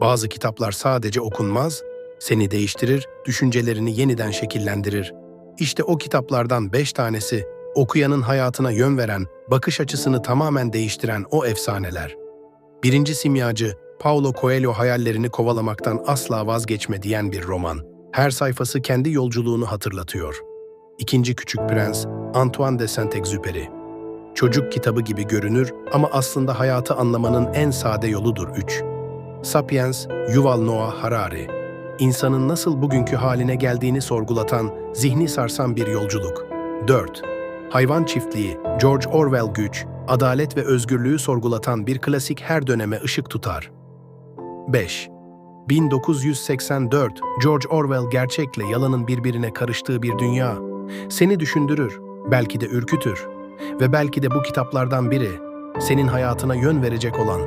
Bazı kitaplar sadece okunmaz, seni değiştirir, düşüncelerini yeniden şekillendirir. İşte o kitaplardan 5 tanesi, okuyanın hayatına yön veren, bakış açısını tamamen değiştiren o efsaneler. Birinci Simyacı, Paulo Coelho hayallerini kovalamaktan asla vazgeçme diyen bir roman. Her sayfası kendi yolculuğunu hatırlatıyor. İkinci Küçük Prens, Antoine de Saint-Exupéry. Çocuk kitabı gibi görünür ama aslında hayatı anlamanın en sade yoludur. 3. Sapiens, Yuval Noah Harari. İnsanın nasıl bugünkü haline geldiğini sorgulatan, zihni sarsan bir yolculuk. 4. Hayvan Çiftliği, George Orwell. Güç, adalet ve özgürlüğü sorgulatan bir klasik her döneme ışık tutar. 5. 1984, George Orwell. Gerçekle yalanın birbirine karıştığı bir dünya. Seni düşündürür, belki de ürkütür. Ve belki de bu kitaplardan biri, senin hayatına yön verecek olan.